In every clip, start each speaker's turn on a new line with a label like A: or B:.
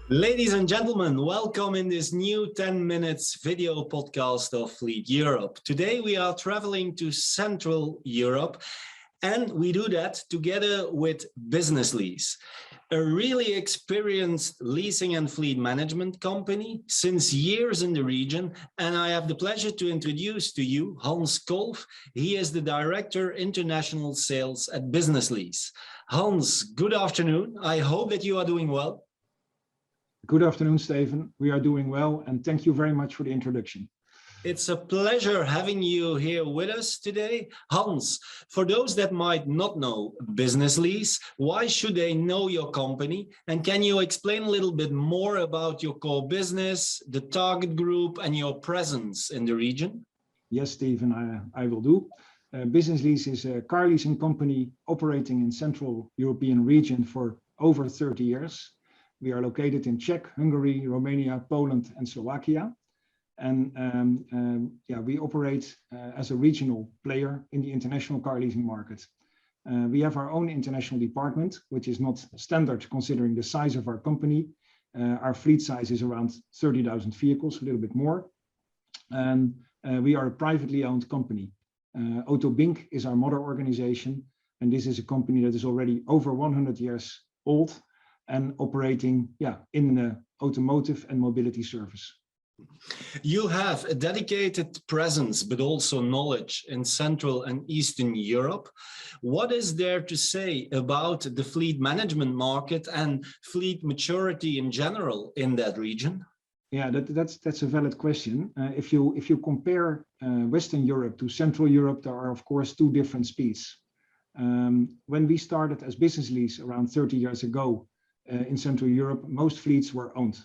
A: Ladies and gentlemen, welcome in this new 10 minutes video podcast of Fleet Europe. Today we are traveling to Central Europe and we do that together with Business Lease, a really experienced leasing and fleet management company since years in the region. And I have the pleasure to introduce to you Hans Kolff. He is the Director International Sales at Business Lease. Hans, good afternoon. I hope that you are doing well.
B: Good afternoon, Steven. We are doing well, and thank you very much for the introduction.
A: It's a pleasure having you here with us today. Hans, for those that might not know Business Lease, why should they know your company? And can you explain a little bit more about your core business, the target group, and your presence in the region?
B: Yes, Steven, I will do. Business Lease is a car leasing company operating in Central European region for over 30 years. We are located in Czech, Hungary, Romania, Poland, and Slovakia. And we operate as a regional player in the international car leasing market. We have our own international department, which is not standard considering the size of our company. Our fleet size is around 30,000 vehicles, a little bit more. And we are a privately owned company. Auto Bink is our mother organization, and this is a company that is already over 100 years old and operating in the automotive and mobility service.
A: You have a dedicated presence, but also knowledge in Central and Eastern Europe. What is there to say about the fleet management market and fleet maturity in general in that region?
B: Yeah, that's a valid question. If you compare Western Europe to Central Europe, there are of course two different speeds. When we started as Business Lease around 30 years ago, in Central Europe, most fleets were owned.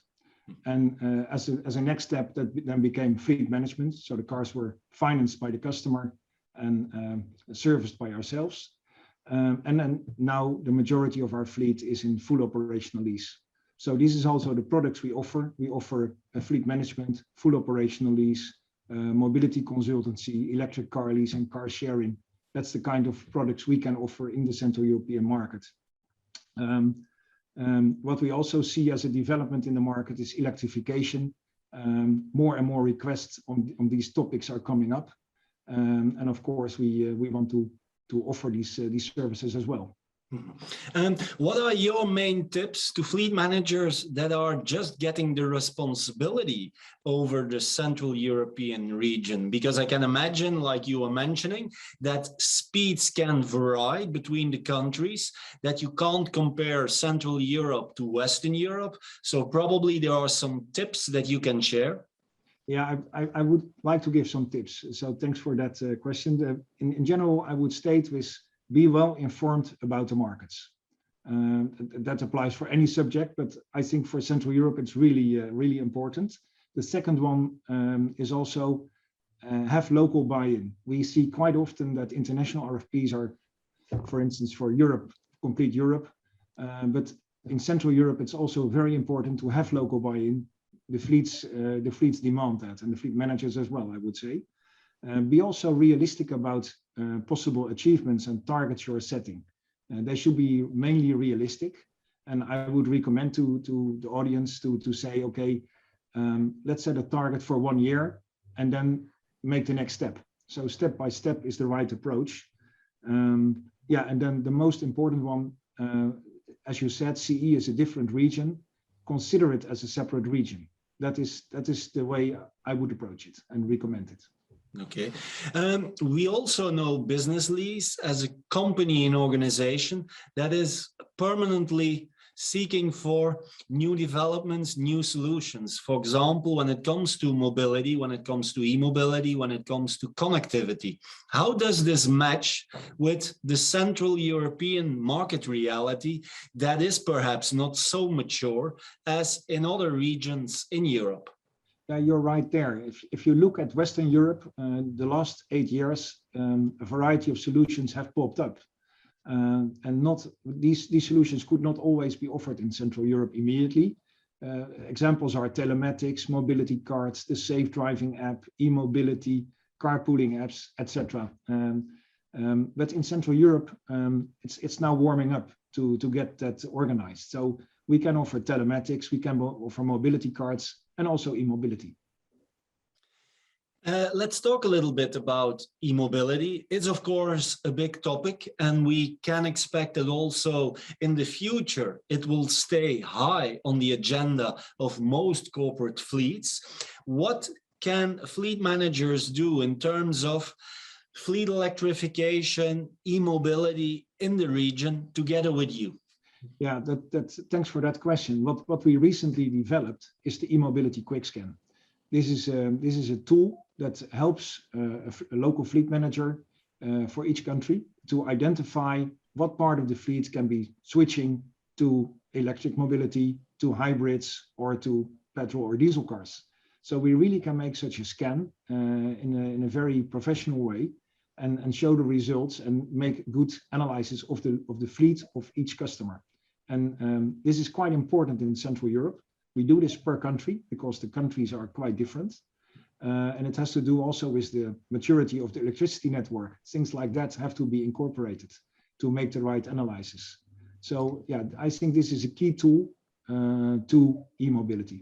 B: And as a next step, that then became fleet management. So the cars were financed by the customer and serviced by ourselves. And then now the majority of our fleet is in full operational lease. So this is also the products we offer. We offer a fleet management, full operational lease, mobility consultancy, electric car lease, and car sharing. That's the kind of products we can offer in the Central European market. What we also see as a development in the market is electrification. More and more requests on these topics are coming up. And of course, we want to offer these services as well.
A: And what are your main tips to fleet managers that are just getting the responsibility over the Central European region? Because I can imagine, like you were mentioning, that speeds can vary between the countries, that you can't compare Central Europe to Western Europe. So probably there are some tips that you can share.
B: Yeah, I would like to give some tips. So thanks for that question. In general, I would state with be well informed about the markets. That applies for any subject, but I think for Central Europe, it's really important. The second one is also have local buy-in. We see quite often that international RFPs are, for instance, for Europe, complete Europe. But in Central Europe, it's also very important to have local buy-in. The fleets demand that, and the fleet managers as well, I would say. Be also realistic about possible achievements and targets you're setting. They should be mainly realistic. And I would recommend to the audience to say, okay, let's set a target for 1 year and then make the next step. So step by step is the right approach. And then the most important one, as you said, CE is a different region. Consider it as a separate region. That is the way I would approach it and recommend it.
A: Okay. We also know Business Lease as a company and organization that is permanently seeking for new developments, new solutions. For example, when it comes to mobility, when it comes to e-mobility, when it comes to connectivity. How does this match with the Central European market reality that is perhaps not so mature as in other regions in Europe?
B: Yeah, you're right there. If you look at Western Europe, the last 8 years, a variety of solutions have popped up. And not these solutions could not always be offered in Central Europe immediately. Examples are telematics, mobility cards, the safe driving app, e-mobility, carpooling apps, etc. But in Central Europe, it's now warming up to get that organized. So we can offer telematics, we can offer mobility cards, and also e-mobility.
A: Let's talk a little bit about e-mobility. It's of course a big topic, and we can expect that also in the future it will stay high on the agenda of most corporate fleets. What can fleet managers do in terms of fleet electrification, e-mobility in the region together with you?
B: Yeah, thanks for that question. What we recently developed is the e-mobility quick scan. This is a tool that helps a local fleet manager for each country to identify what part of the fleet can be switching to electric mobility, to hybrids, or to petrol or diesel cars. So we really can make such a scan in a very professional way and show the results and make good analysis of the fleet of each customer. And this is quite important in Central Europe. We do this per country because the countries are quite different. And it has to do also with the maturity of the electricity network. Things like that have to be incorporated to make the right analysis. So yeah, I think this is a key tool to e-mobility.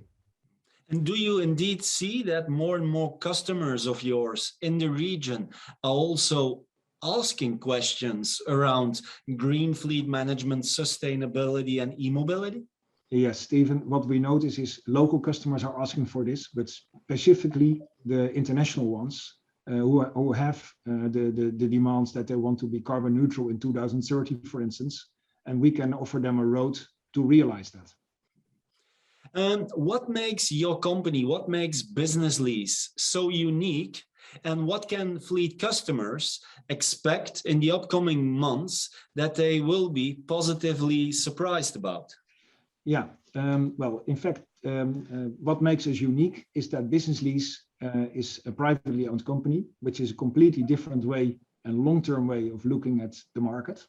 A: And do you indeed see that more and more customers of yours in the region are also asking questions around green fleet management, sustainability, and e-mobility?
B: Yes, Stephen, what we notice is local customers are asking for this, but specifically the international ones who have the demands that they want to be carbon neutral in 2030, for instance, and we can offer them a road to realize that.
A: What makes your company, what makes Business Lease so unique, and what can fleet customers expect in the upcoming months that they will be positively surprised about?
B: Yeah, well, in fact, what makes us unique is that Business Lease is a privately owned company, which is a completely different way and long-term way of looking at the market.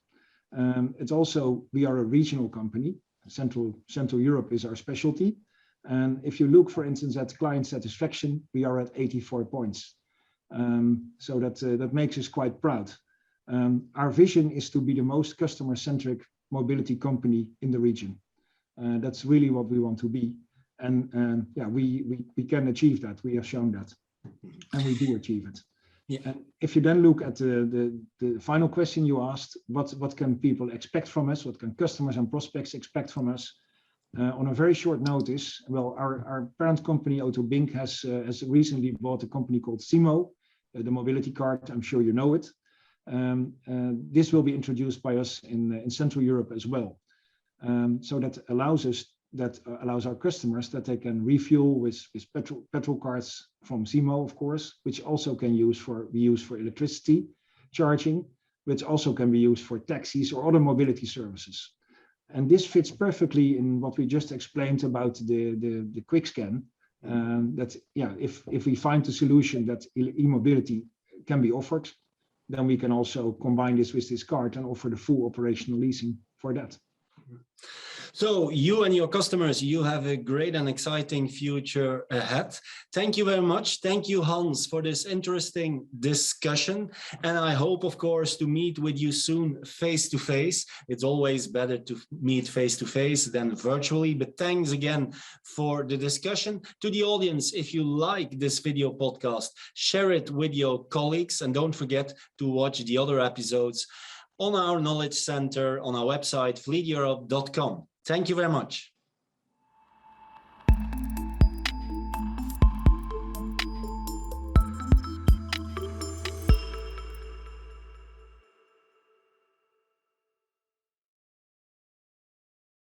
B: It's also, we are a regional company. Central Europe is our specialty. And if you look, for instance, at client satisfaction, we are at 84 points. So that makes us quite proud. Our vision is to be the most customer-centric mobility company in the region. That's really what we want to be. And yeah, we can achieve that. We have shown that. And we do achieve it. Yeah. And if you then look at the final question you asked, what can people expect from us? What can customers and prospects expect from us? On a very short notice, well, our parent company, Auto Bink, has recently bought a company called Simo, the mobility card. I'm sure you know it. This will be introduced by us in Central Europe as well. So that allows our customers that they can refuel with petrol cards from Simo, of course, which also can be used for electricity charging, which also can be used for taxis or other mobility services. And this fits perfectly in what we just explained about the quick scan. That yeah, if we find a solution that e-mobility can be offered, then we can also combine this with this card and offer the full operational leasing for that.
A: So you and your customers, you have a great and exciting future ahead. Thank you very much. Thank you, Hans, for this interesting discussion. And I hope, of course, to meet with you soon face to face. It's always better to meet face to face than virtually. But thanks again for the discussion. To the audience, if you like this video podcast, share it with your colleagues. And don't forget to watch the other episodes on our knowledge center on our website, fleeteurope.com. Thank you very much.